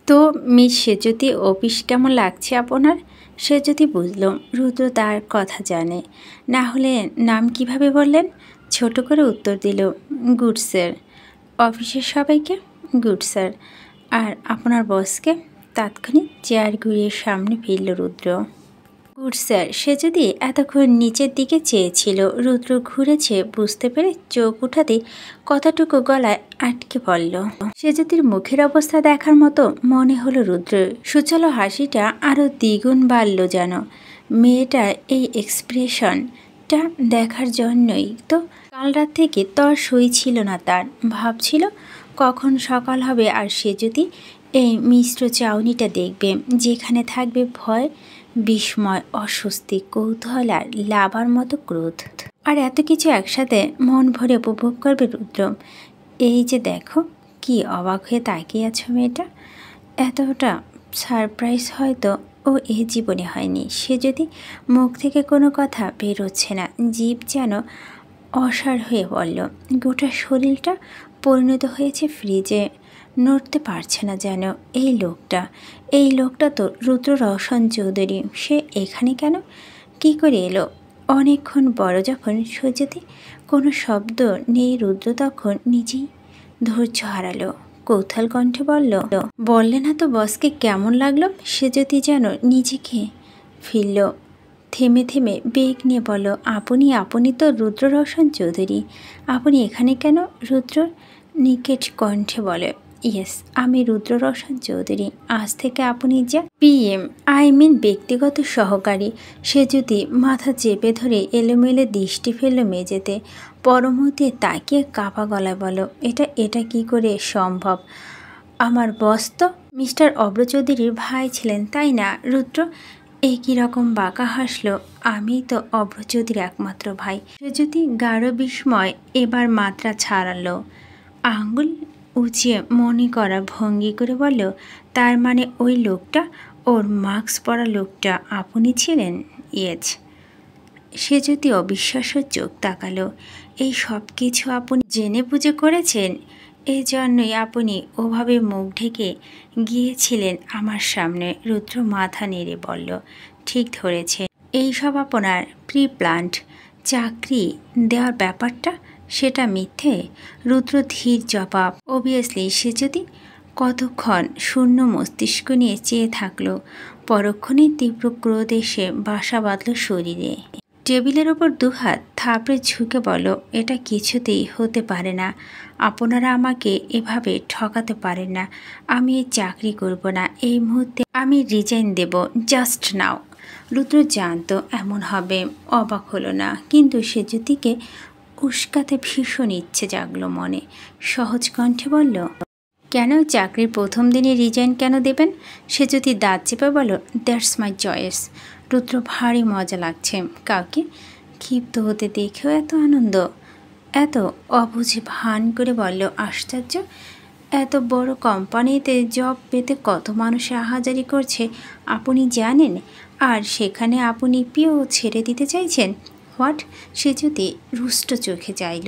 তো miss Sejuti office কেমন লাগছে আপনার? সেজুতি বুঝল রুদ্র তার কথা জানে, না হলে নাম কিভাবে বললেন। ছোট করে উত্তর দিল, গুড স্যার। অফিসের সবাইকে? Good sir. আর আপনার বসকে? তাৎক্ষণিক চেয়ার ঘুরিয়ে সামনে ফিরল রুদ্র। Good sir. সে যদি এতক্ষণ নিচের দিকে চেয়েছিল, রুদ্র ঘুরেছে বুঝতে পেরে চোখ উঠাতে কতটুকু গলায় আটকে পড়ল। সেজুতির মুখের অবস্থা দেখার মতো মনে হলো রুদ্র। সুচল হাসিটা আরও দ্বিগুণ বাড়ল যেন। মেয়েটার এই এক্সপ্রেশনটা দেখার জন্যই তো কাল রাত থেকে তর সই ছিল না তার। ভাবছিল কখন সকাল হবে আর সে যদি এই মিশ্র চাউনিটা দেখবে, যেখানে থাকবে ভয়, বিস্ময়, অস্বস্তি, কৌতূহল আর লাভার মতো ক্রোধ। আর এত কিছু একসাথে মন ভরে উপভোগ করবে রুদ্র। এই যে দেখো, কি অবাক হয়ে তাকিয়ে আছো মেয়েটা। এতটা সারপ্রাইজ হয়তো ও এ জীবনে হয়নি। সে যদি মুখ থেকে কোনো কথা বেরোচ্ছে না, জীব যেন অসাড় হয়ে পড়ল। গোটা শরীরটা পরিণত হয়েছে ফ্রিজে, নড়তে পারছে না যেন। এই লোকটা তো রুদ্র রওশন চৌধুরী। সে এখানে কেন? কি করে এলো? অনেকক্ষণ বড় যখন সত্যি কোনো শব্দ নেই, রুদ্র তখন নিজেই ধৈর্য হারালো। কৌতূহল কণ্ঠে বললে না তো বসকে কেমন লাগলো? সে যদি যেন নিজেকে ফিরল। থেমে থেমে বেগ নিয়ে বলল, আপনি তো রুদ্র রওশন চৌধুরী। আপনি এখানে কেন? রুদ্র নিকেট কণ্ঠে বলে, ইয়েস, আমি রুদ্র রওশন চৌধুরী। আজ থেকে আপনি যা PM, ব্যক্তিগত সহকারী। সে যদি মাথা চেপে ধরে এলোমেলো দৃষ্টি ফেলল মেঝেতে। পরমুহূর্তে তাকিয়ে কাপা গলায় বলো, এটা কি করে সম্ভব? আমার বস তো মিস্টার অভ্র চৌধুরীর ভাই ছিলেন, তাই না? রুদ্র একই রকম বাঁকা হাসলো। আমি তো অভ্র চৌধুরীর একমাত্র ভাই। সে যদি গাঢ় বিস্ময় এবার মাত্রা ছাড়ালো, আঙ্গুল উঁচিয়ে মনে করা ভঙ্গি করে বলল, তার মানে ওই লোকটা, ওর মাস্ক পরা লোকটা আপনি ছিলেন? ইয়েস। সে যদি অবিশ্বাস্য চোখ তাকালো। এই সব কিছু আপনি জেনে বুঝে করেছেন? এই জন্যই আপনি ওভাবে মুখ ঢেকে গিয়েছিলেন আমার সামনে? রুদ্র মাথা নেড়ে বলল, ঠিক ধরেছে। এইসব আপনার প্রি প্ল্যান্ড চাকরি দেওয়ার ব্যাপারটা, সেটা মিথ্যে? রুদ্র ধীর জবাব। অবভিয়াসলি। সে যদি কতক্ষণ শূন্য মস্তিষ্ক নিয়ে চেয়ে থাকলো। পরক্ষণেই তীব্র ক্রোধ এসে বাসা বাঁধল শরীরে। টেবিলের ওপর দুহাত থাপড়ে ঝুঁকে বলল, এটা কিছুতেই হতে পারে না। আপনারা আমাকে এভাবে ঠকাতে পারেন না। আমি এই চাকরি করব না। এই মুহূর্তে আমি রিজাইন দেব, জাস্ট নাও। রুদ্র জানতো এমন হবে, অবাক হলো না। কিন্তু সে জ্যোতিকে উস্কাতে ভীষণ ইচ্ছে জাগলো মনে। সহজ কণ্ঠে বলল, কেন? চাকরির প্রথম দিনে রিজাইন কেন দেবেন? সে যদি দাঁত চেপে বলো, দ্যাটস মাই চয়েস। রুদ্র ভারী মজা লাগছে। কাউকে ক্ষিপ্ত হতে দেখেও এত আনন্দ, এত অবুঝে ভান করে বলল, আশ্চর্য। এত বড় কোম্পানিতে জব পেতে কত মানুষ আহাজারি করছে আপনি জানেন? আর সেখানে আপনি পিও ছেড়ে দিতে চাইছেন? হোয়াট? সে যদি রুষ্ট চোখে চাইল।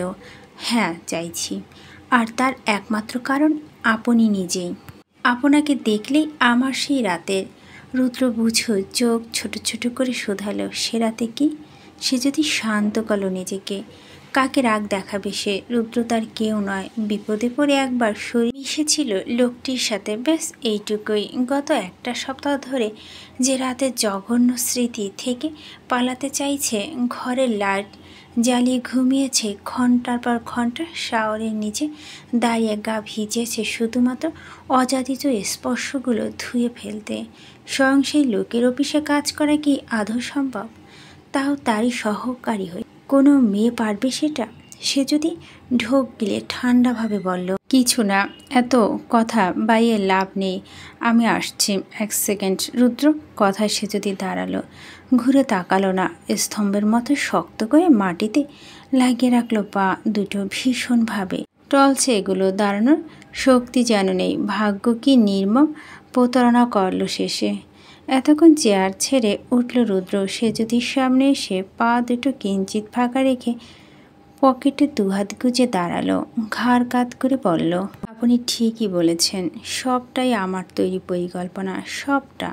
হ্যাঁ, চাইছি। আর তার একমাত্র কারণ আপনি নিজেই। আপনাকে দেখলেই আমার সেই রাতের। রুদ্র বুঝো চোখ ছোট ছোট করে শোধালো, সে রাতে কি? সে যদি শান্ত করল নিজেকে। কাকে রাগ দেখাবে সে? রুদ্র তার কেউ নয়। বিপদে পড়ে একবার শরীর মিশেছিল লোকটির সাথে, ব্যাস এইটুকুই। গত একটা সপ্তাহ ধরে যে রাতের জঘন্য স্মৃতি থেকে পালাতে চাইছে, ঘরের লাইট জ্বালিয়ে ঘুমিয়েছে ঘন্টার পর ঘন্টা, শাওয়ারের নিচে দাঁড়িয়ে গা ভিজেছে শুধুমাত্র অযাচিত স্পর্শগুলো ধুয়ে ফেলতে। স্বয়ং সেই লোকের অফিসে কাজ করা কি আদৌ সম্ভব? তাও তারই সহকারী হয়ে। কোনো মেয়ে পারবে সেটা? সে যদি ঢোক গিলে ঠান্ডাভাবে বলল, কিছু না, এত কথা বাইয়ে লাভ নেই, আমি আসছি, এক সেকেন্ড। রুদ্র কথায় সে যদি দাঁড়ালো, ঘুরে তাকালো না। স্তম্ভের মতো শক্ত করে মাটিতে লাগিয়ে রাখলো পা দুটো ভীষণভাবে। টলছে এগুলো, দাঁড়ানোর শক্তি যেন নেই। ভাগ্য কি নির্মম প্রতারণা করলো শেষে। এতক্ষণ চেয়ার ছেড়ে উঠল রুদ্র। সে যদি সামনে এসে পা দুটো কিঞ্চিত ফাঁকা রেখে পকেটে দুহাত গুজে দাঁড়ালো, ঘাড় কাত করে বলল, আপনি ঠিকই বলেছেন, সবটাই আমার তৈরি পরিকল্পনা, সবটা।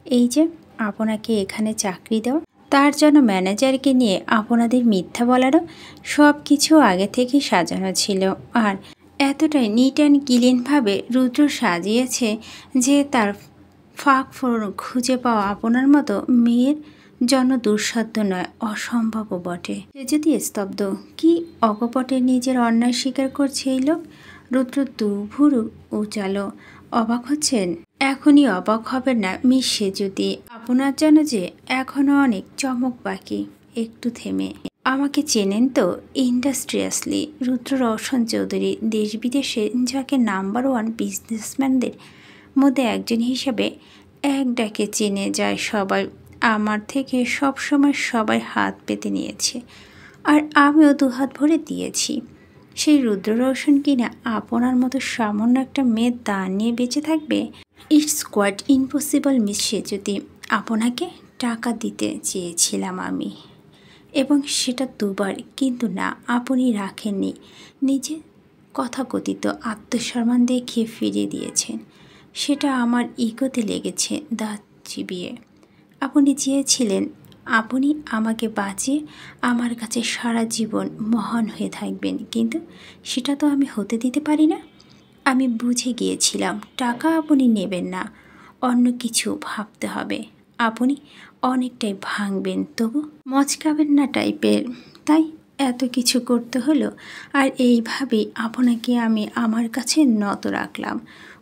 এই যে আপনাকে এখানে চাকরি দেওয়া, তার জন্য ম্যানেজারকে নিয়ে আপনাদের মিথ্যা বলারও সব কিছু আগে থেকেই সাজানো ছিল। আর এতটাই নিট অ্যান্ড ক্লিনভাবে রুদ্র সাজিয়েছে যে তার ফাঁক ফোড়ন খুঁজে পাওয়া আপনার মতো মেয়ের জন্য দুঃসাধ্য নয়, অসম্ভবও বটে। সে যদি স্তব্ধ, কি অকপটে নিজের অন্যায় স্বীকার করছে এই লোক। রুদ্র দুভুরু উচালো। অবাক হচ্ছেন? এখনই অবাক হবেন না মিস সেজুতি, আপনার জন্য যে এখনও অনেক চমক বাকি। একটু থেমে, আমাকে চেনেন তো ইন্ডাস্ট্রিয়াসলি রুদ্র রওশন চৌধুরী, দেশ বিদেশে যাকে নাম্বার 1 বিজনেসম্যানদের মধ্যে একজন হিসেবে এক ডাকে চেনে যায় সবাই। আমার থেকে সবসময় সবাই হাত পেতে নিয়েছে, আর আমিও দুহাত ভরে দিয়েছি। সেই রুদ্র রওশন কিনা আপনার মতো সামান্য একটা মেয়ের দান নিয়ে বেঁচে থাকবে? It's quite impossible miss Sejuti. আপনাকে টাকা দিতে চেয়েছিলাম আমি, এবং সেটা দুবার, কিন্তু না, আপনি রাখেননি। নিজে কথাকথিত আত্মসম্মান দেখিয়ে ফিরিয়ে দিয়েছেন। সেটা আমার ইগোতে লেগেছে দাঁত চিবিয়ে। আপনি চেয়েছিলেন আপনি আমাকে বাঁচিয়ে আমার কাছে সারা জীবন মহান হয়ে থাকবেন, কিন্তু সেটা তো আমি হতে দিতে পারি না। আমি বুঝে গিয়েছিলাম টাকা আপনি নেবেন না, অন্য কিছু ভাবতে হবে। আপনি অনেকটাই ভাঙবেন, তবু মচকাবেন না টাইপের, তাই এত কিছু করতে হলো। আর এইভাবেই আপনাকে আমি আমার কাছে নত রাখলাম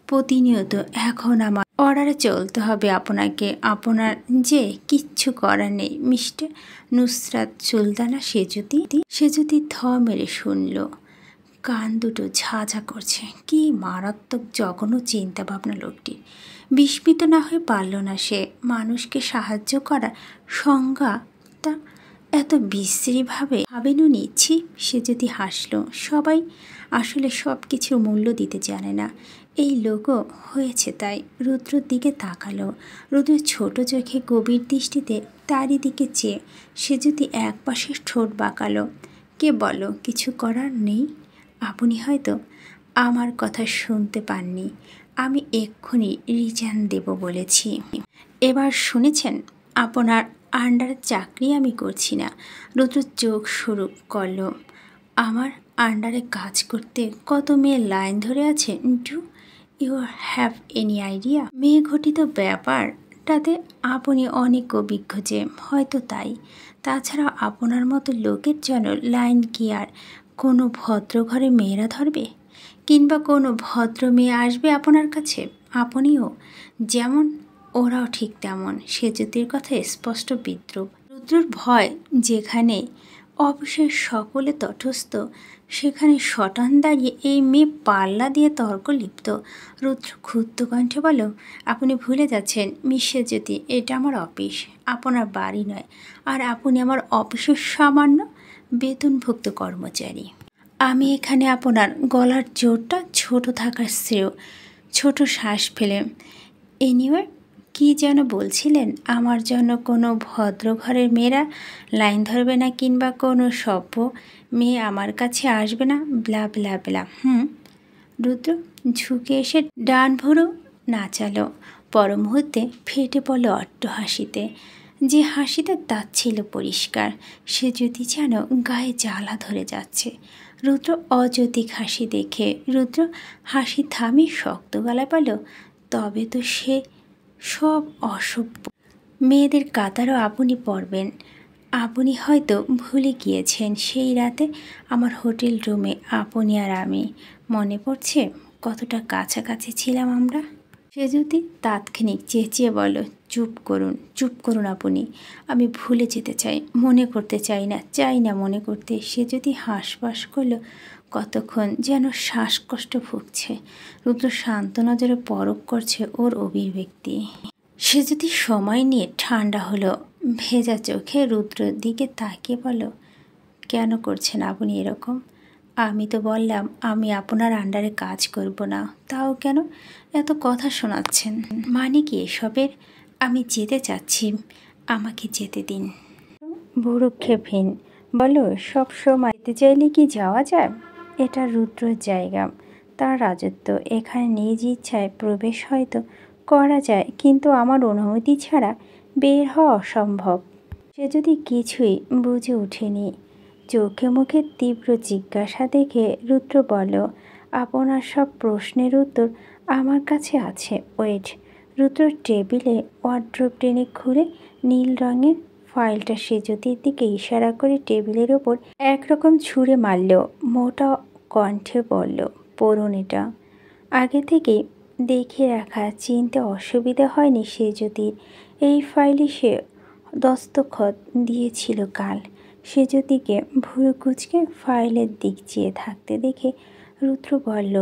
প্রতিনিয়ত। এখন আমার অর্ডারে চলতে হবে আপনাকে। আপনার যে কিচ্ছু করার নেই মিস্টার নুসরাত সুলতানা সেজুতি থ মেরে শুনল। কান দুটো ঝাঁঝা করছে। কি মারাত্মক জঘন্য চিন্তাভাবনা লোকটির। বিস্মিত না হয়ে পারল না সে। মানুষকে সাহায্য করার সংজ্ঞাটা এত বিশ্রীভাবে ভাবেন উনি। ছি, সে যদি হাসল। সবাই আসলে সব কিছুর মূল্য দিতে জানে না, এই লোকও হয়েছে তাই। রুদ্রর দিকে তাকালো। রুদ্র ছোট চোখে গভীর দৃষ্টিতে তারই দিকে চেয়ে সে যদি এক পাশে ঠোঁট বাঁকালো। কে বলো কিছু করার নেই? আপনি হয়তো আমার কথা শুনতে পাননি। আমি এক্ষুনি রিজাইন দেব বলেছি। এবার শুনেছেন? আপনার আন্ডার চাকরি আমি করছি না। রুদ্র চোখ শুরু করল। আমার আন্ডারে কাজ করতে কত মেয়ে লাইন ধরে আছে? Do you have any idea? মেয়ে ঘটিত ব্যাপারটাতে আপনি অনেক অভিজ্ঞ যে, হয়তো তাই। তাছাড়া আপনার মতো লোকের জন্য লাইন কি আর কোনো ভদ্র ঘরে মেয়েরা ধরবে? কিংবা কোনো ভদ্র মেয়ে আসবে আপনার কাছে? আপনিও যেমন ওরাও ঠিক তেমন। সেজুতির কথা স্পষ্ট বিদ্রুপ। রুদ্রর ভয় যেখানে অফিসের সকলে তটস্থ, সেখানে শটান দাঁড়িয়ে এই মেয়ে পাল্লা দিয়ে তর্ক লিপ্ত। রুদ্র ক্ষুব্ধ কণ্ঠে বলল, আপনি ভুলে যাচ্ছেন মিস সেজুতি, এটা আমার অফিস, আপনার বাড়ি নয়। আর আপনি আমার অফিসের সামান্য বেতনভুক্ত কর্মচারী। আমি এখানে আপনার গলার জোরটা ছোট থাকার শ্রেয়। ছোট শ্বাস ফেলে, এনিওয়ে, কি যেন বলছিলেন? আমার জন্য কোনো ভদ্র ঘরের মেয়েরা লাইন ধরবে না, কিংবা কোনো সভ্য মেয়ে আমার কাছে আসবে না, ব্লা ব্লা ব্লা। রুদ্র ঝুঁকে এসে ডান ভুরু নাচালো। পর মুহূর্তে ফেটে পড়ল অট্ট হাসিতে, যে হাসিতে দাঁত ছিল পরিষ্কার। সে যদি যেন গায়ে জ্বালা ধরে যাচ্ছে। রুদ্র অযৌক্তিক হাসি দেখে রুদ্র হাসি থামিয়ে শক্ত গলায় বলল, তবে তো সে সব অসভ্য মেয়েদের কাতারও আপনি পড়বেন। আপনি হয়তো ভুলে গিয়েছেন সেই রাতে আমার হোটেল রুমে আপনি আর আমি, মনে পড়ছে কতটা কাছাকাছি ছিলাম আমরা? সে যদি তাৎক্ষণিক চেঁচিয়ে বলো, চুপ করুন, চুপ করুন আপনি। আমি ভুলে যেতে চাই, মনে করতে চাই না মনে করতে। সে যদি হাঁসফাঁস করলো, কতক্ষণ যেন শ্বাসকষ্ট ভুগছে। রুদ্র শান্ত নজরে পরখ করছে ওর অভিব্যক্তি। সে যদি সময় নিয়ে ঠান্ডা হলো। ভেজা চোখে রুদ্রের দিকে তাকিয়ে বলল, কেন করছেন আপনি এরকম? আমি তো বললাম আমি আপনার আন্ডারে কাজ করব না, তাও কেন এত কথা শোনাচ্ছেন? মানে কি এসবের? আমি যেতে চাচ্ছি, আমাকে যেতে দিন। ভুরুক্ষেপহীন বলো, সব সময় যেতে চাইলে কি যাওয়া যায়? এটা রুদ্রর জায়গা, তার রাজত্ব। এখানে নিজ ইচ্ছায় প্রবেশ হয়তো করা যায়, কিন্তু আমার অনুমতি ছাড়া বের হওয়া অসম্ভব। সে যদি কিছুই বুঝে ওঠেনি। চোখে মুখে তীব্র জিজ্ঞাসা দেখে রুদ্র বলল, আপনার সব প্রশ্নের উত্তর আমার কাছে আছে। ওয়েট। রুদ্র টেবিলে ওয়ার্ড্রোব টেনে খুলে নীল রঙের ফাইলটা সেজতির দিকে ইশারা করে টেবিলের ওপর একরকম ছুঁড়ে মারল। মোটা কণ্ঠে বলল, পড়ুন এটা। আগে থেকে দেখে রাখা, চিনতে অসুবিধা হয়নি সেজতির। এই ফাইলে সে দস্তখত দিয়েছিল কাল। সেজতিকে ভুরু কুঁচকে ফাইলের দিক চেয়ে থাকতে দেখে রুদ্র বলল,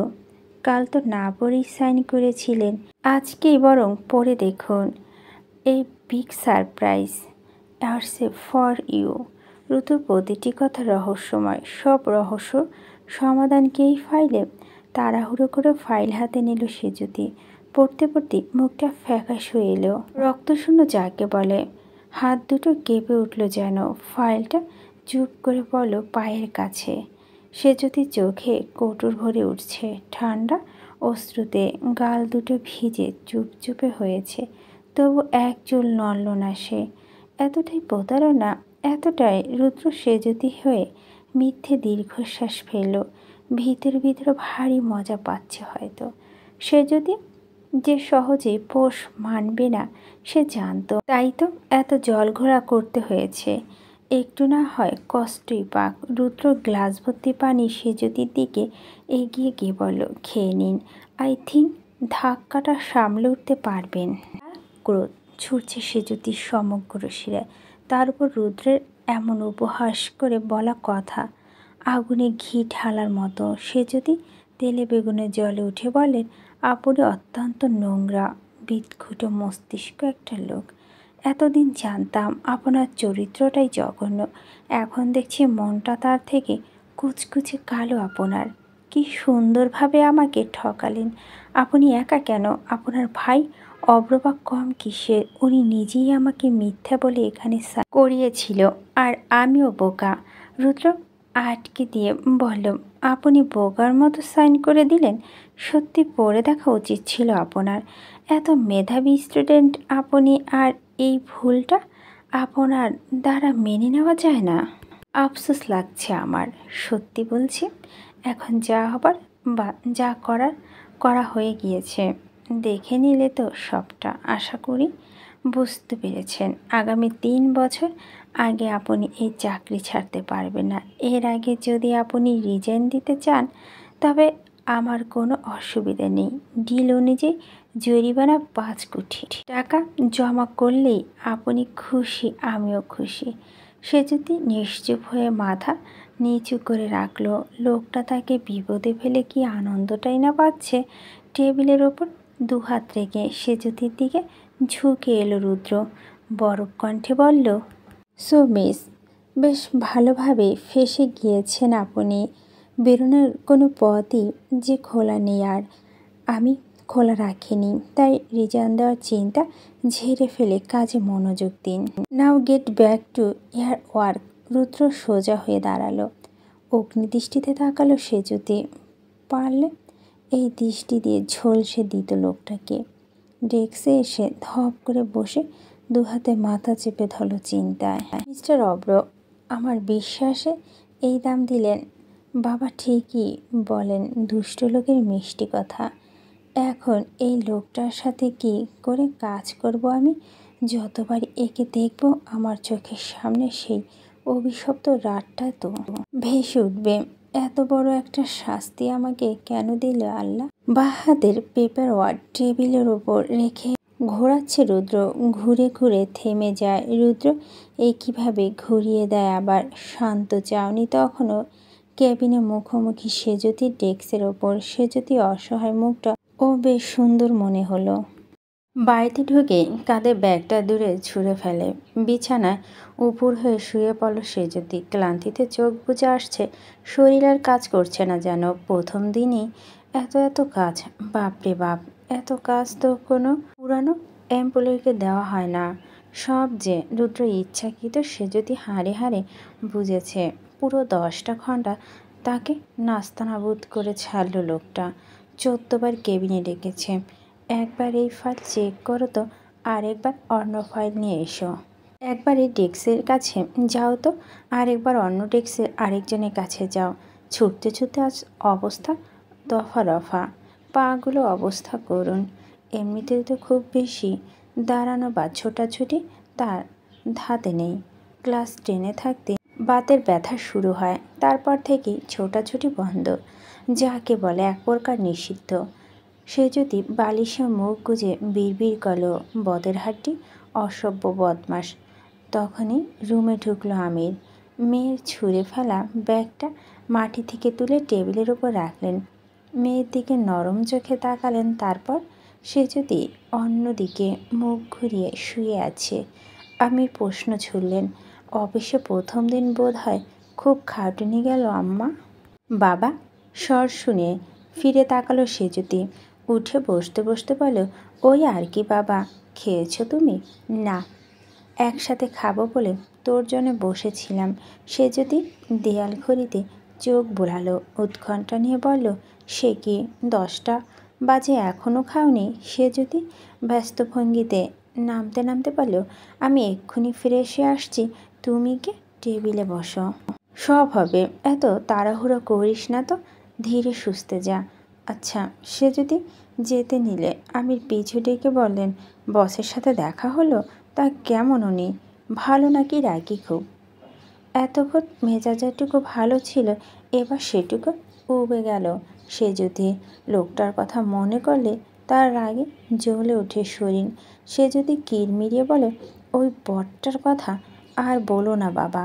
কাল তো না পড়েই সাইন করেছিলেন, আজকেই বরং পড়ে দেখুন। এই big surprise awaits for you. Rudra প্রতিটি কথা রহস্যময়, সব রহস্য সমাধানকে এই ফাইলে। তাড়াহুড়ো করে ফাইল হাতে নিল সেজতি। পড়তে পড়তে মুখটা ফ্যাকাশ হয়ে এলো, রক্তশূন্য যাকে বলে। হাত দুটো কেঁপে উঠল যেন। ফাইলটা চুপ করে বলল পায়ের কাছে। সেজতির চোখে কৌটুর ভরে উঠছে, ঠান্ডা অশ্রুতে গাল দুটো ভিজে চুপচুপে হয়েছে। তবু এক চুল নড়ল না সে। এতটাই প্রতারণা, এতটাই। রুদ্র সেজতি হয়ে মিথ্যে দীর্ঘশ্বাস ফেলল। ভিতর ভিতর ভারী মজা পাচ্ছে হয়তো। সে যদি যে সহজে পোষ মানবে না সে জানত, তাই তো এত জলঘোলা করতে হয়েছে। একটু না হয় কষ্টই পাক। রুদ্র গ্লাস ভর্তি পানি সেজতির দিকে এগিয়ে গিয়ে বলল, খেয়ে নিন। আই থিঙ্ক ধাক্কাটা সামলে উঠতে পারবেন। ক্রোধ ছুটছে সেজতির সমগ্র শিরায়। তার উপর রুদ্রের এমন উপহাস করে বলা কথা আগুনে ঘি ঢালার মতো। সেজতি তেলে বেগুনে জলে উঠে বলেন, আপনি অত্যন্ত নোংরা, বিদঘুটে মস্তিষ্ক একটা লোক। এতদিন জানতাম আপনার চরিত্রটাই জঘন্য, এখন দেখছি মনটা তার থেকে কুচকুচে কালো। আপনার কি সুন্দরভাবে আমাকে ঠকালেন। আপনি একা কেন, আপনার ভাই অব্রবা কম কিসের? উনি নিজেই আমাকে মিথ্যা বলে এখানে করিয়েছিল, আর আমিও বোকা। রুদ্র আটকে দিয়ে বলল, আপনি বোকার মতো সাইন করে দিলেন? সত্যি পড়ে দেখা উচিত ছিল আপনার। এত মেধাবী স্টুডেন্ট আপনি, আর এই ভুলটা আপনার দ্বারা মেনে নেওয়া যায় না। আফসোস লাগছে আমার, সত্যি বলছি। এখন যা হবার বা যা করার করা হয়ে গিয়েছে। দেখে নিলে তো সবটা। আশা করি বুঝতে পেরেছেন। আগামী 3 বছর আগে আপনি এই চাকরি ছাড়তে পারবেন না। এর আগে যদি আপনি রিজাইন দিতে চান তবে আমার কোনো অসুবিধা নেই। ডিল অনুযায়ী জরিমানা 5 কোটি টাকা জমা করলেই আপনি খুশি, আমিও খুশি। সে যদি নিশ্চুপ হয়ে মাথা নিচু করে রাখলো। লোকটা তাকে বিপদে ফেলে কি আনন্দটাই না পাচ্ছে। টেবিলের ওপর 2 হাত রেখে সেজতির দিকে ঝুঁকে এলো রুদ্র। বরফ কণ্ঠে বলল, সো মিস, বেশ ভালোভাবে ফেঁসে গিয়েছেন আপনি। বেরোনোর কোনো পথই যে খোলা নেই, আর আমি খোলা রাখিনি। তাই রিজাইন দেওয়ার চিন্তা ঝেড়ে ফেলে কাজে মনোযোগ দিন। Now get back to your work. Rudra সোজা হয়ে দাঁড়ালো। অগ্নিদৃষ্টিতে তাকালো সেজতি। পারলে এই দৃষ্টি দিয়ে ঝলসে দিত লোকটাকে। ডেস্কে এসে ধপ করে বসে 2 হাতে মাথা চেপে ধরল চিন্তায়। মিস্টার অব্র, আমার বিশ্বাসে এই দাম দিলেন? বাবা ঠিকই বলেন, দুষ্ট লোকের মিষ্টি কথা। এখন এই লোকটার সাথে কি করে কাজ করব আমি? যতবারই একে দেখব আমার চোখের সামনে সেই অভিশপ্ত রাতটা তো ভেসে উঠবে। এত বড় একটা শাস্তি আমাকে কেন দিল আল্লাহ? বাঁ হাতের পেপার ওয়ার্ড টেবিলের ওপর রেখে ঘোরাচ্ছে রুদ্র। ঘুরে ঘুরে থেমে যায়। রুদ্র একইভাবে ঘুরিয়ে দেয় আবার। শান্ত চাউনি তখনও কেবিনে মুখোমুখি সেজতির ডেস্কের ওপর। সেজতি অসহায় মুখটা ও বেশ সুন্দর মনে হলো। বাড়িতে ঢুকে কাঁধে ব্যাগটা দূরে ছুঁড়ে ফেলে। বিছানায় উপুর হয়ে শুয়ে পড়ল সেজতি। ক্লান্তিতে চোখ বুজে আসছে, শরীর আর কাজ করছে না যেন। প্রথম দিনই এত কাজ, বাপরে বাপ! এত কাজ তো কোনো পুরানো এমপ্লয়িকে দেওয়া হয় না। সব যে রুদ্র ইচ্ছাকৃত সে যদি হাড়ে হাড়ে বুঝেছে। পুরো 10টা ঘন্টা তাকে নাস্তানাবুদ করে ছাড়লো লোকটা। 14বার কেবিনে ডেকেছে। একবার এই ফাইল চেক করো তো, আরেকবার অন্য ফাইল নিয়ে এসো। একবার এই ডেস্কের কাছে যাও তো, আরেকবার অন্য ডেস্কের আরেকজনের কাছে যাও। ছুটতে ছুটতে আজ অবস্থা দফা রফা। পাগুলো অবস্থা করুন। এমনিতেই তো খুব বেশি দাঁড়ানো বা ছোটাছুটি তার ধাতে নেই। ক্লাস 10-এ থাকতে বাতের ব্যথা শুরু হয়, তারপর থেকেই ছোটাছুটি বন্ধ, যাকে বলে এক প্রকার নিষিদ্ধ। সে যদি বালিশে মুখ গুজে বিড়বিড় করলো, বদের হাড্ডি, অসভ্য বদমাস। তখনই রুমে ঢুকলো আমির। মেয়ের ছুঁড়ে ফেলা ব্যাগটা মাটি থেকে তুলে টেবিলের উপর রাখলেন। মেয়ের দিকে নরম চোখে তাকালেন। তারপর সে যদি অন্যদিকে মুখ ঘুরিয়ে শুয়ে আছে। আমির প্রশ্ন ছুড়লেন, অফিসে প্রথম দিন বোধ হয় খুব খাটুনি গেল আম্মা? বাবা স্বর শুনে ফিরে তাকালো সে যদি। উঠে বসতে বসতে বলল, ওই আর কি বাবা। খেয়েছো তুমি? না, একসাথে খাবো বলে তোর জন্য বসেছিলাম। সে যদি দেয়াল ঘড়িতে চোখ বোলালো, উৎকণ্ঠা নিয়ে বলল, সে কি 10টা বাজে এখনও খাওনি? সে যদি ব্যস্ত ভঙ্গিতে নামতে নামতে বলল, আমি এক্ষুনি ফিরে এসে আসছি, তুমি কি টেবিলে বসো, সব হবে। এত তাড়াহুড়ো করিস না তো, ধীরে সুস্থে যা। আচ্ছা, সে যদি যেতে নিলে আমির পিছু ডেকে বললেন, বসের সাথে দেখা হলো? তা কেমন উনি? ভালো নাকি রাগী খুব? এতক্ষণ মেজাজটুকু ভালো ছিল, এবার সেটুকু উবে গেল। সে যদি লোকটার কথা মনে করলে তার রাগে জ্বলে ওঠে শরীর। সে যদি কিরমিরিয়ে বলে, ওই বটটার কথা আর বলো না বাবা।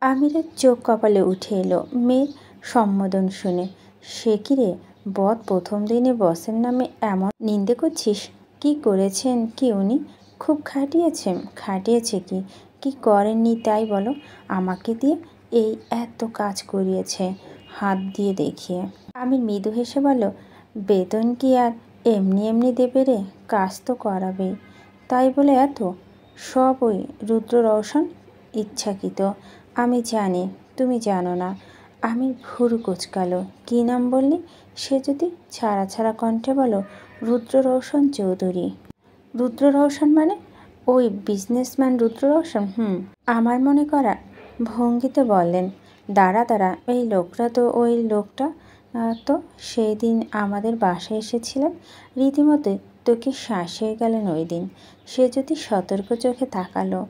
আমিরের চোখ কপালে উঠে এলো মেয়ের সম্বোধন শুনে। সে কি রে বদ, প্রথম দিনে বসের নামে এমন নিন্দে করছিস? কি করেছেন কি উনি? খুব খাটিয়েছেন? খাটিয়েছে কি? কি করেননি তাই বলো। আমাকে দিয়ে এই এত কাজ করিয়েছে, হাত দিয়ে দেখিয়ে। আমি মৃদু হেসে বলল, বেতন কি আর এমনি এমনি দেবে রে? কাজ তো করাবেই, তাই বলে এত সব ওই রুদ্র রওশন ইচ্ছাকৃত। আমি জানি তুমি জানো না। আমি ভুরু কুচকালো। কী নাম বললি? সে যদি ছাড়া ছাড়া কণ্ঠে বলো, রুদ্র রওশন চৌধুরী। রুদ্র রওশন মানে? ওই বিজনেসম্যান রুদ্র রওশন? আমার মনে করা ভঙ্গিতে বললেন, দাঁড়া দাঁড়া, এই লোকটা তো ওই লোকটা তো সেই দিন আমাদের বাসায় এসেছিলেন। রীতিমতো তোকে শ্বাস হয়ে গেলেন ওই দিন। সে যদি সতর্ক চোখে তাকালো।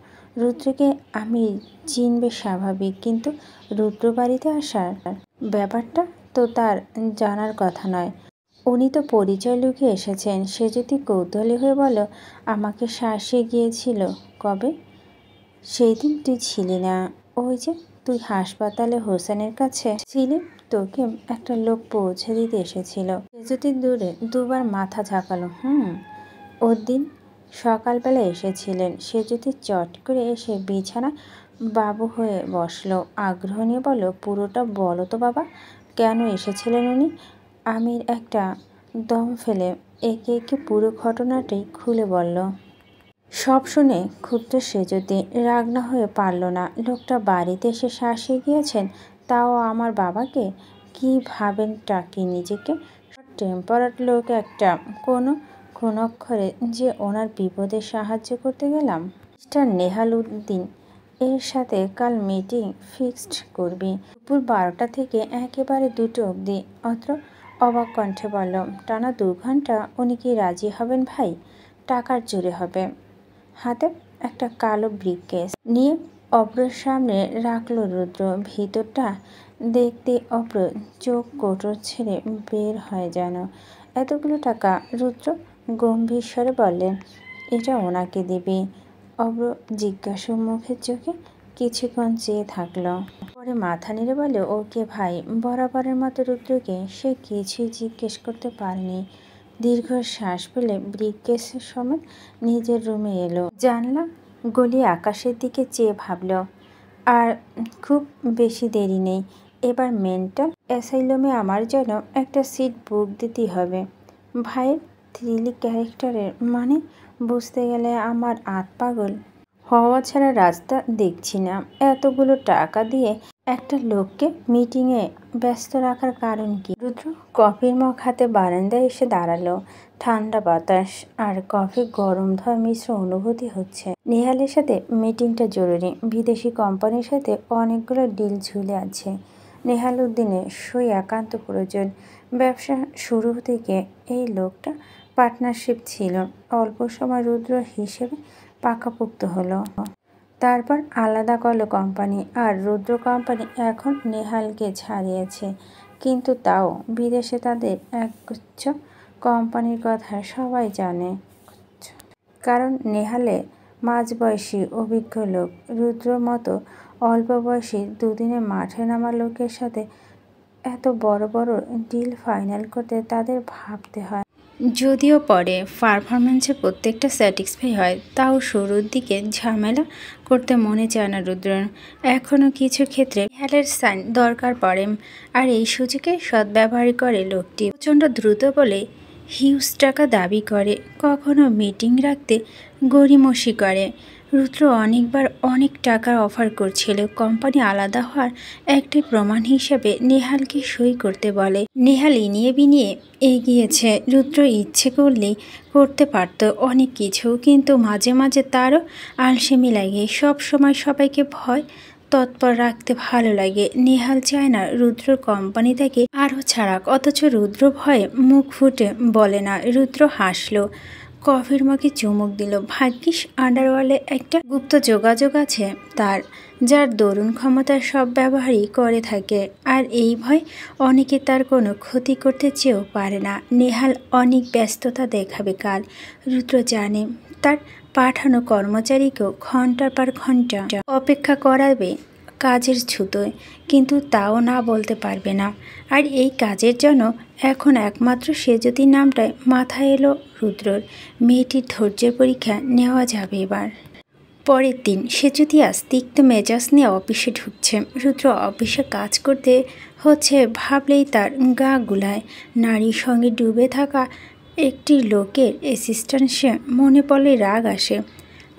রুদ্রকে আমি চিনবে স্বাভাবিক, কিন্তু রুদ্র বাড়িতে আসার ব্যাপারটা তো তার জানার কথা নয়। উনি তো পরিচয় লুকিয়ে এসেছেন। সে যদি কৌতূহলী হয়ে বলো, আমাকে শ্বাসে গিয়েছিল কবে? সেই দিন তুই ছিলি না। ওই যে তুই হাসপাতালে হোসেনের কাছে ছিলি, তোকে একটা লোক পৌঁছে দিতে এসেছিল। সে যদি দূরে দুবার মাথা ঝাঁকালো। ওর দিন সকালবেলা এসেছিলেন। সে যদি চট করে এসে বিছানা বাবু হয়ে বসলো। আগ্রহ নিয়ে বলল, পুরোটা বলো তো বাবা, কেন এসেছিলেন উনি? আমির একটা দম ফেলে একে একে পুরো ঘটনাটাই খুলে বলল। সব শুনে ক্ষুব্ধ সে যদি রাগ না হয়ে পারল না। লোকটা বাড়িতে এসে শ্বাসে গিয়েছেন, তাও আমার বাবাকে? কি ভাবেনটা কি নিজেকে? টেম্পারাট লোক একটা, কোন অক্ষরে যে ওনার বিপদে সাহায্য করতে গেলাম। মিস্টার নেহাল উদ্দিন এর সাথে কাল মিটিং ফিক্সড করবি, দুপুর 12টা থেকে একেবারে 2টো অবধি। অত্র অবাক কণ্ঠে বলল, টানা 2 ঘন্টা? উনি কি রাজি হবেন ভাই? টাকার জোরে হবে। হাতে একটা কালো ব্রিফকেস নিয়ে অব্রর সামনে রাখলো রুদ্র। ভিতরটা দেখতে অব্র চোখ কোটর ছেড়ে বের হয় যেন। এতগুলো টাকা? রুদ্র গম্ভীর স্বরে বললেন, এটা ওনাকে দিবি। অব্র জিজ্ঞাসু মুখের চোখে কিছুক্ষণ চেয়ে থাকলো, পরে মাথা নেড়ে বলে, ওকে ভাই। বরাবরের মতো রুদ্রকে সে কিছুই জিজ্ঞেস করতে পারেনি। দীর্ঘ শ্বাস ফেলে ব্রিফকেসের সমেত নিজের রুমে এলো। জানলা গলিয়ে আকাশের দিকে চেয়ে ভাবল, আর খুব বেশি দেরি নেই। এবার মেন্টাল অ্যাসাইলামে আমার জন্য একটা সিট বুক দিতেই হবে। ভাইয়ের থ্রিলি ক্যারেক্টারের মানে বুঝতে গেলে আমার আত পাগল হওয়া ছাড়া রাস্তা দেখছি না। এতগুলো টাকা দিয়ে একটা লোককে মিটিংয়ে ব্যস্ত রাখার কারণ কি? রুদ্র কফির মগ হাতে বারান্দায় এসে দাঁড়ালো। ঠান্ডা বাতাস আর কফি গরম ধোয়া মিশ্র অনুভূতি হচ্ছে। নেহালের সাথে মিটিংটা জরুরি। বিদেশি কোম্পানির সাথে অনেকগুলো ডিল ঝুলে আছে। নেহাল উদ্দিনের সই একান্ত প্রয়োজন। ব্যবসা শুরু থেকে এই লোকটা পার্টনারশিপ ছিল। অল্প সময় রুদ্র হিসেবে পাকাপোক্ত হলো। তারপর আলাদা করলো কোম্পানি। আর রুদ্র কোম্পানি এখন নেহালকে ছাড়িয়েছে। কিন্তু তাও বিদেশে তাদের একগুচ্ছ কোম্পানির কথা সবাই জানে। কারণ নেহালে মাঝবয়সী অভিজ্ঞ লোক। রুদ্রর মতো অল্প বয়সী দুদিনে মাঠে নামা লোকের সাথে এত বড় বড় ডিল ফাইনাল করতে তাদের ভাবতে হয়। যদিও পরে পারফরমেন্সে প্রত্যেকটা স্যাটিসফাই হয়, তাও শুরুর দিকে ঝামেলা করতে মনে চায় না রুদ্রর। এখনও কিছু ক্ষেত্রে নেহালের সাইন দরকার পড়ে। আর এই সুযোগে সদ্ব্যবহার করে লোকটি। প্রচণ্ড দ্রুত বলে হিউজ টাকা দাবি করে। কখনো মিটিং রাখতে গড়িমসি করে। রুদ্র অনেকবার অনেক টাকার অফার করছিল। কোম্পানি আলাদা হওয়ার একটি প্রমাণ হিসেবে নেহালকে সই করতে বলে। নেহাল ইনিয়ে বিনিয়ে এগিয়েছে। রুদ্র ইচ্ছে করলেই করতে পারত অনেক কিছু, কিন্তু মাঝে মাঝে তারও আলসেমি লাগে। সব সময় সবাইকে ভয় তৎপর রাখতে ভালো লাগে। নেহাল চায় না রুদ্রর কোম্পানি থেকে আরও ছাড়াক, অথচ রুদ্র ভয়ে মুখ ফুটে বলে না। রুদ্র হাসলো, কফির মগে চুমুক দিল। ভাগ্যিস আন্ডারওয়ার্ল্ডে একটা গুপ্ত যোগাযোগ আছে তার, যার দরুন ক্ষমতা সব ব্যবহারই করে থাকে। আর এই ভয় অনেকে তার কোনো ক্ষতি করতে চেয়েও পারে না। নেহাল অনেক ব্যস্ততা দেখাবে কাল। রুদ্র জানে তার পাঠানো কর্মচারীকেও ঘন্টার পর ঘন্টা অপেক্ষা করাবে কাজের ছুতোয়, কিন্তু তাও না বলতে পারবে না। আর এই কাজের জন্য এখন একমাত্র সেজুতির নামটাই মাথায় এলো রুদ্রর। মেয়েটির ধৈর্যের পরীক্ষা নেওয়া যাবে এবার। পরের দিন সেজুতি আজ তিক্ত মেজাজ নিয়ে অফিসে ঢুকছে। রুদ্র অফিসে কাজ করতে হচ্ছে ভাবলেই তার গা গুলায়। নারীর সঙ্গে ডুবে থাকা একটি লোকের অ্যাসিস্ট্যান্টে মনে পড়লে রাগ আসে।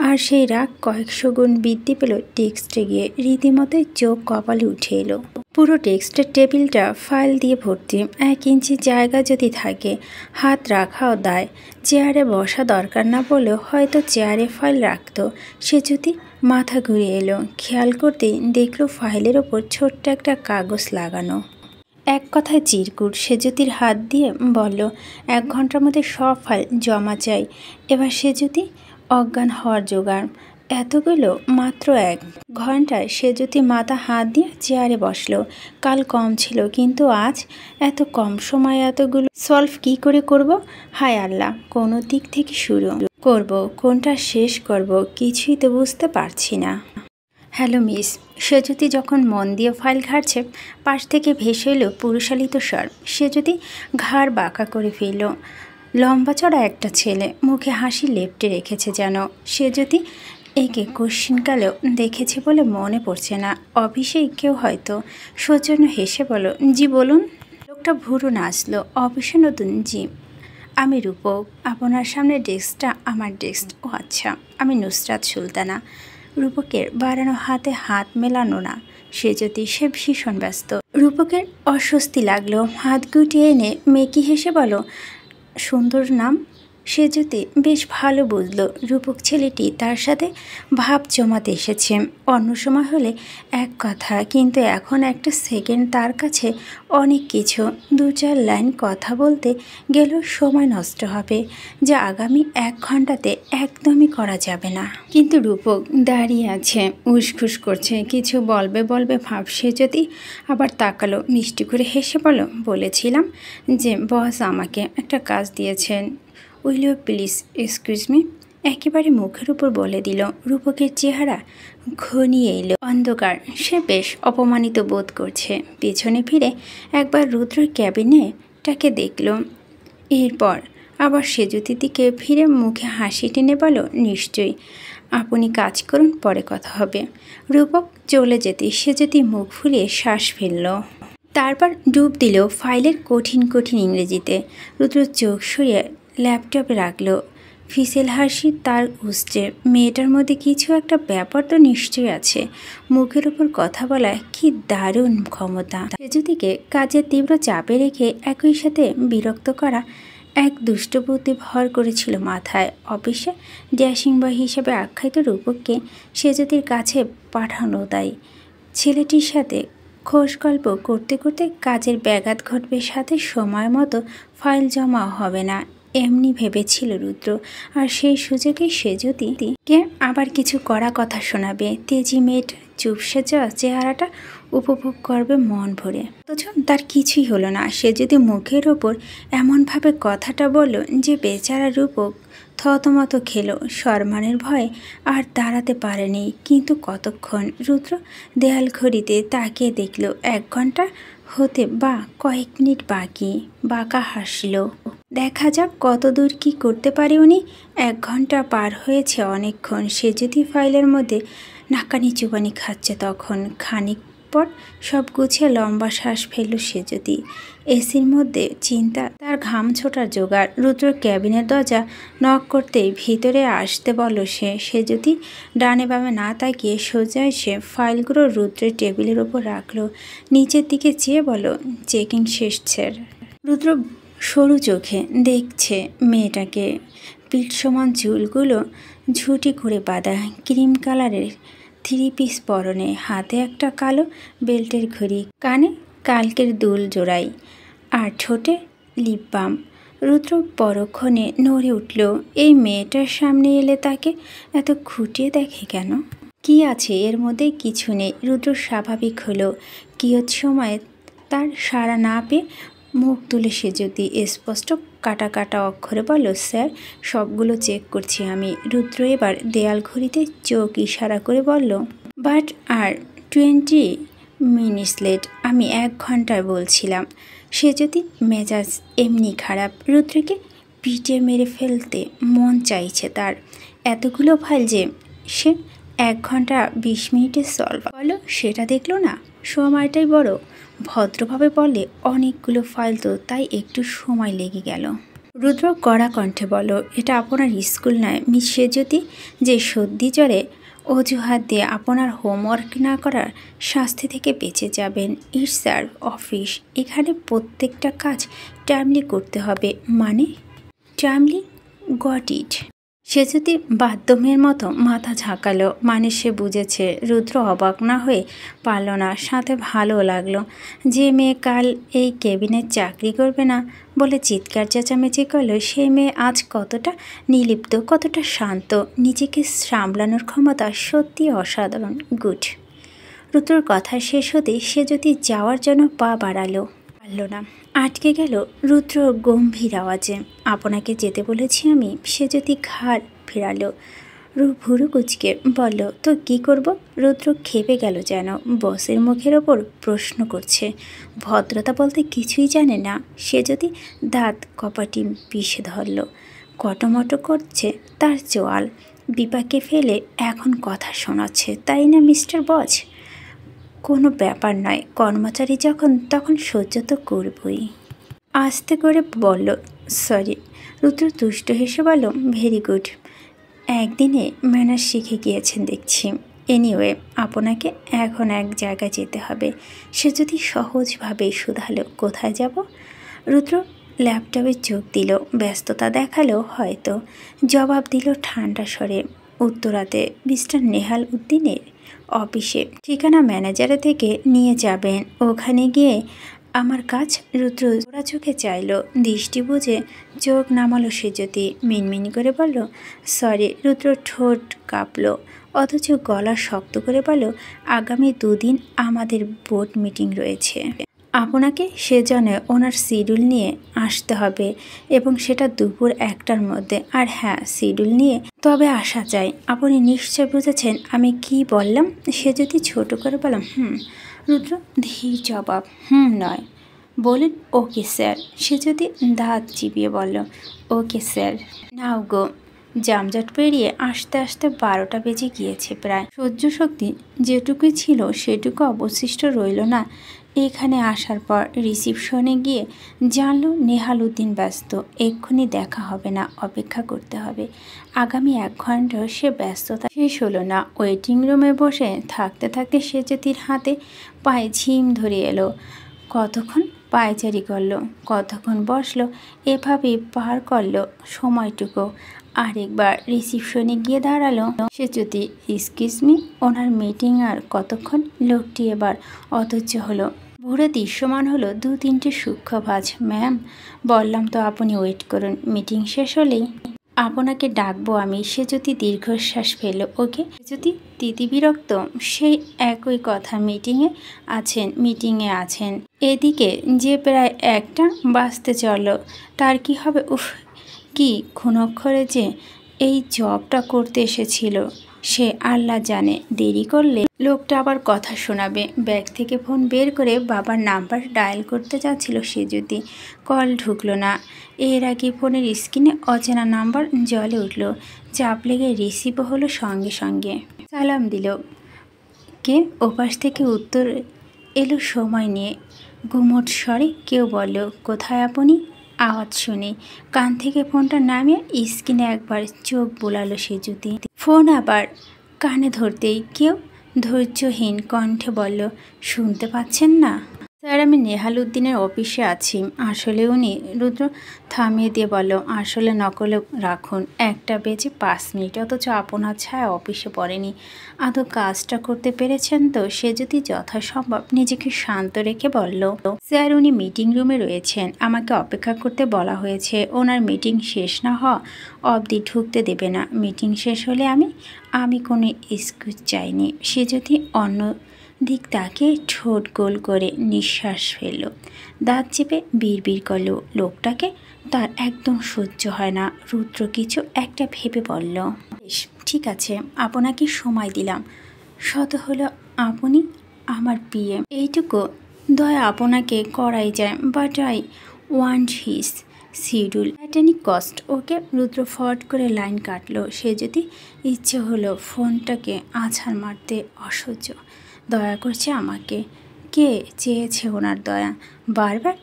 আর সেই রাগ কয়েকশো গুণ বৃদ্ধি পেল ডেস্কে গিয়ে। রীতিমতোই চোখ কপালে উঠে এলো। পুরো ডেস্কের টেবিলটা ফাইল দিয়ে ভর্তি। 1 ইঞ্চি জায়গা যদি থাকে হাত রাখাও দায়। চেয়ারে বসা দরকার না বলেও হয়তো চেয়ারে ফাইল রাখত। সে যদি মাথা ঘুরিয়ে এলো, খেয়াল করতেই দেখলো ফাইলের ওপর ছোট্ট একটা কাগজ লাগানো। এক কথায় চিরকুট। সেজুতির হাত দিয়ে বলল, 1 ঘন্টার মধ্যে সব ফাইল জমা চাই। এবার সেজুতি অজ্ঞান হওয়ার জোগাড়। এতগুলো মাত্র 1 ঘন্টায় সেজুতি মাথা হাত দিয়ে চেয়ারে বসলো। কাল কম ছিল, কিন্তু আজ এত কম সময় এতগুলো সলভ কি করে করব? হায় আল্লাহ, কোনো দিক থেকে শুরু করব, কোনটা শেষ করব কিছুই তো বুঝতে পারছি না। Hello miss. সেজুতি যখন মন দিয়ে ফাইল ঘাটছে, পাশ থেকে ভেসে এলো পুরুষালিত স্বর। সেজুতি ঘাড় বাঁকা করে ফেলল। লম্বা চড়া একটা ছেলে, মুখে হাসি লেপ্টে রেখেছে যেন। সেজুতি একে কোশ্চিনকালেও দেখেছে বলে মনে পড়ছে না। অফিসেই কেউ হয়তো। সৌজন্য হেসে বলল, জি বলুন। লোকটা ভুরু নাচল। অফিসে নতুন? জি। আমি রূপক। আপনার সামনে ডেস্কটা আমার ডেস্ক। ও আচ্ছা, আমি নুসরাত সুলতানা। রূপকের বাড়ানো হাতে হাত মেলানো না। সেজুতি সে ভীষণ ব্যস্ত। রূপকের অস্বস্তি লাগলো। হাত গুটিয়ে এনে মেকি হেসে বলো, সুন্দর নাম। সেজুতি বেশ ভালো বুঝলো রূপক ছেলেটি তার সাথে ভাব জমাতে এসেছে। অন্য সময় হলে এক কথা, কিন্তু এখন একটা সেকেন্ড তার কাছে অনেক কিছু। 2-4 লাইন কথা বলতে গেলেও সময় নষ্ট হবে, যা আগামী 1 ঘন্টাতে একদমই করা যাবে না। কিন্তু রূপক দাঁড়িয়ে আছে, উসখুস করছে, কিছু বলবে বলবে ভাব। সেজুতি আবার তাকালো, মিষ্টি করে হেসে বলো, বলেছিলাম যে বস আমাকে একটা কাজ দিয়েছেন। Will you please excuse me? একেবারে মুখের উপর বলে দিল। রূপকের চেহারা ঘনিয়ে এলো অন্ধকার। সে বেশ অপমানিত বোধ করছে। পিছনে ফিরে একবার রুদ্রর ক্যাবিনেটাকে দেখল। এরপর আবার সেজুতির দিকে ফিরে মুখে হাসি টেনে বলো, নিশ্চয়ই, আপনি কাজ করুন, পরে কথা হবে। রূপক চলে যেতে সেজুতি মুখ ফুলিয়ে শ্বাস ফেলল। তারপর ডুব দিল ফাইলের কঠিন কঠিন ইংরেজিতে। রুদ্র চোখ সরিয়ে ল্যাপটপে রাখলো। ফিসেল হাসি তার উষ্ঠে। মেয়েটার মধ্যে কিছু একটা ব্যাপার তো নিশ্চয়ই আছে। মুখের উপর কথা বলা কি দারুণ ক্ষমতা। সেজুদিকে কাজের তীব্র চাপে রেখে একই সাথে বিরক্ত করা এক দুষ্টবুদ্ধি ভর করেছিল মাথায়। অফিসে ড্যাশিং বয় হিসেবে আখ্যায়িত রূপককে সেজুদির কাছে পাঠানো দায়। ছেলেটির সাথে খোশ গল্প করতে করতে কাজের ব্যাঘাত ঘটবে, সাথে সময় মতো ফাইল জমা হবে না এমনি ভেবেছিল রুদ্র। আর সেই সুযোগে সেজুদিকে আবার কিছু কড়া কথা শোনাবে। তেজি মেয়েট চুপসে যাওয়া চেহারাটা উপভোগ করবে মন ভরে। অথচ তার কিছুই হলো না। সে যদি মুখের ওপর এমনভাবে কথাটা বলল যে বেচারা রূপক থতমত খেলো। সম্মানের ভয়ে আর দাঁড়াতে পারেনি। কিন্তু কতক্ষণ? রুদ্র দেয়াল ঘড়িতে তাকিয়ে দেখল 1 ঘন্টা হতে বা কয়েক মিনিট বাকি। বাঁকা হাসল। দেখা যাক কত দূর কী করতে পারে উনি। 1 ঘন্টা পার হয়েছে অনেকক্ষণ। সে যদি ফাইলের মধ্যে নাকানি চুবানি খাচ্ছে তখন। খানিক পর সব গুছিয়ে লম্বা শ্বাস ফেলল সে যদি। এসির মধ্যে চিন্তা তার ঘাম ছোটার জোগাড়। রুদ্র ক্যাবিনের দরজা নক করতেই ভিতরে আসতে বলল সে যদি ডানে বামে না তাকিয়ে সোজা এসে ফাইলগুলো রুদ্রের টেবিলের ওপর রাখলো। নিচের দিকে চেয়ে বলল, চেকিং শেষ স্যার। রুদ্র সরু চোখে দেখছে মেয়েটাকে। পিঠ সমান চুলগুলো ঝুটি করে বাঁধা, ক্রিম কালারের 3 পিস পরনে, হাতে একটা কালো বেল্টের ঘড়ি, কানে কালকের দুল জোড়াই আর ঠোঁটে লিপ বাম। রুদ্র পরক্ষণে নড়ে উঠল। এই মেয়েটার সামনে এলে তাকে এত খুঁটিয়ে দেখে কেন? কি আছে এর মধ্যে? কিছু নেই। রুদ্র স্বাভাবিক হলো। কিয়ৎ সময় তার সাড়া না পেয়ে মুখ তুলে সে যদি স্পষ্ট কাটা কাটা অক্ষরে বলল, স্যার সবগুলো চেক করছি আমি। রুদ্র এবার দেয়াল ঘড়িতে চোখ ইশারা করে বলল, বাট আর 20 মিনিটস লেট। আমি 1 ঘন্টায় বলছিলাম। সে যদি মেজাজ এমনি খারাপ। রুদ্রকে পিটে মেরে ফেলতে মন চাইছে তার। এতগুলো ফাইল যে সে 1 ঘন্টা 20 মিনিটে সলভ বলো, সেটা দেখলো না। সময়টাই বড়। ভদ্রভাবে বললে, অনেকগুলো ফাইল তো, তাই একটু সময় লেগে গেল। রুদ্র কড়া কণ্ঠে বলল, এটা আপনার স্কুল নয় মিস সেজতি যে সর্দি জ্বরে অজুহাত দিয়ে আপনার হোমওয়ার্ক না করার শাস্তি থেকে বেঁচে যাবেন। It's our office. এখানে প্রত্যেকটা কাজ টাইমলি করতে হবে। মানে? Timely got it. সে যদি বাধ্যমের মতো মাথা ঝাঁকালো। মানে সে বুঝেছে। রুদ্র অবাক না হয়ে পারল না, সাথে ভালো লাগলো। যে মেয়ে কাল এই কেবিনে চাকরি করবে না বলে চিৎকার চেঁচামেচি করলো, সেই মেয়ে আজ কতটা নির্লিপ্ত, কতটা শান্ত। নিজেকে সামলানোর ক্ষমতা সত্যি অসাধারণ। গুড। রুদ্রর কথা শেষ হতেই সে যদি যাওয়ার জন্য পা বাড়ালো, পারল না, আটকে গেল। রুদ্র গম্ভীর আওয়াজে, আপনাকে যেতে বলেছি আমি। সে যদি ঘাড় ফেরালো। ভুরু কুচকে বলল, তো কি করব? রুদ্র খেপে গেল যেন। বসের মুখের ওপর প্রশ্ন করছে। ভদ্রতা বলতে কিছুই জানে না। সে যদি দাঁত কপাটি পিষে ধরল। কটমটো করছে তার চোয়াল। বিপাকে ফেলে এখন কথা শোনাচ্ছে, তাই না মিস্টার বস? কোনো ব্যাপার নয়, কর্মচারী যখন তখন সহ্য তো করবই। আস্তে করে বলল, সরি। রুদ্র তুষ্ট হেসে বলল, ভেরি গুড। একদিনে ম্যানার শিখে গিয়েছেন দেখছি। এনিওয়ে, আপনাকে এখন এক জায়গায় যেতে হবে। সে যদি সহজভাবে শুধালো, কোথায় যাব? রুদ্র ল্যাপটপে চোখ দিল। ব্যস্ততা দেখালো হয়তো। জবাব দিল ঠান্ডা স্বরে, উত্তরাতে মিস্টার নেহাল উদ্দিনের অফিসে। ঠিকানা ম্যানেজারের থেকে নিয়ে যাবেন। ওখানে গিয়ে আমার কাজ। রুদ্র ওরা চোখে চাইল। দৃষ্টি বুঝে চোখ নামালো সে যদি। মিনমিন করে বলল, সরি। রুদ্র ঠোঁট কাঁপল, অথচ গলা শক্ত করে বলল, আগামী 2 দিন আমাদের বোর্ড মিটিং রয়েছে। আপনাকে সেজন্য ওনার শিডিউল নিয়ে আসতে হবে, এবং সেটা দুপুর 1টার মধ্যে। আর হ্যাঁ, শিডিউল নিয়ে তবে আসা যায়। আপনি নিশ্চয় বুঝেছেন আমি কি বললাম? সে যদি ছোট করে বললাম, রুদ্র ধীর জবাব, নয়। বলেন, ওকে স্যার। সে যদি দাঁত চিবিয়ে বলল, ওকে স্যার। নাও গো। জামজট পেরিয়ে আসতে আসতে 12টা বেজে গিয়েছে প্রায়। সহ্য শক্তি যেটুকুই ছিল সেটুকু অবশিষ্ট রইল না এখানে আসার পর রিসিপশনে গিয়ে জানলো নেহালউদ্দিন ব্যস্ত, এক্ষুনি দেখা হবে না, অপেক্ষা করতে হবে। আগামী 1 ঘন্টা সে ব্যস্ততা শেষ হলো না। ওয়েটিং রুমে বসে থাকতে থাকতে সেজতির হাতে পায়ে ঝিম ধরে এলো। কতক্ষণ পায়চারি করলো, কতক্ষণ বসলো, এভাবেই পার করলো সময়টুকু। আরেকবার রিসিপশনে গিয়ে দাঁড়ালো সেজতি। এক্সকিউজ মি, ওনার মিটিং আর কতক্ষণ? লোকটি এবার অধৈর্য হলো। ভোরে দৃশ্যমান হলো 2-3টে সূক্ষ্মভাজ। ম্যাম, বললাম তো আপনি ওয়েট করুন, মিটিং শেষ হলেই আপনাকে ডাকবো আমি। সেজতি দীর্ঘশ্বাস ফেলল। ওকে। সেজতি তিতিবিরক্ত। সেই একই কথা, মিটিংয়ে আছেন। এদিকে যে প্রায় 1টা বাজতে চলল, তার কি হবে? উফ, কি ক্ষুণক্ষরে যে এই জবটা করতে এসেছিল সে আল্লাহ জানে। দেরি করলে লোকটা আবার কথা শোনাবে। ব্যাগ থেকে ফোন বের করে বাবার নাম্বার ডায়াল করতে যাচ্ছিল সেজতি। কল ঢুকলো না। এর আগে ফোনের স্ক্রিনে অচেনা নাম্বার জ্বলে উঠল। চাপ লেগে রিসিভও হলো সঙ্গে সঙ্গে। সালাম দিল। কে? ওপাশ থেকে উত্তর এলো সময় নিয়ে, গুমোট স্বরে। কেউ বলল, কোথায় আপনি? আওয়াজ শুনে কান থেকে ফোনটা নামিয়ে স্ক্রিনে একবার চোখ বোলালো সেজতি। ফোন আবার কানে ধরতেই কেউ ধৈর্যহীন কণ্ঠে বলল, শুনতে পাচ্ছেন না? স্যার, আমি নেহালউদ্দিনের অফিসে আছি। আসলে উনি? রুদ্র থামিয়ে দিয়ে বলল, আসলে নকলে রাখুন। 1:05 অথচ আপনার ছায়া অফিসে পড়েনি। আদৌ কাজটা করতে পেরেছেন তো? সে যদি যথাসম্ভব নিজেকে শান্ত রেখে বলল, স্যার, উনি মিটিং রুমে রয়েছেন, আমাকে অপেক্ষা করতে বলা হয়েছে। ওনার মিটিং শেষ না হওয়া অবধি ঢুকতে দেবে না। মিটিং শেষ হলে আমি কোনো এক্সকিউজ চাইনি। সে যদি অন্য দিক তাকে ঠোঁট গোল করে নিঃশ্বাস ফেলল, দাঁত চেপে বিড়বিড় করলো, লোকটাকে তার একদম সহ্য হয় না। রুদ্র কিছু একটা ভেবে বলল, বেশ ঠিক আছে, আপনাকে সময় দিলাম। শত হলো আপনি আমার পিএ, এইটুকু দয়া আপনাকে করাই যায়। But I want his schedule at any cost. Okay. Rudra ফট করে লাইন কাটলো। সে যদি ইচ্ছে হলো ফোনটাকে আছাড় মারতে। অসহ্য। দয়া করছে আমাকে? কে চেয়েছে ওনার দয়া? বারবার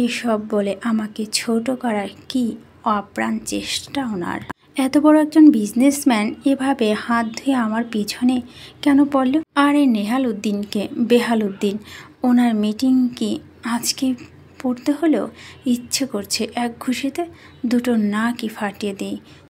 এসব বলে আমাকে ছোট করার কি অপ্রাণ চেষ্টা ওনার। এত বড় একজন বিজনেসম্যান এভাবে হাত ধুয়ে আমার পিছনে কেন পড়ল? আর এই নেহালউদ্দিনকে, বেহালউদ্দিন, ওনার মিটিং কি আজকে পড়তে হলো? ইচ্ছে করছে এক ঘুষিতে দুটো নাকই ফাটিয়ে দিই।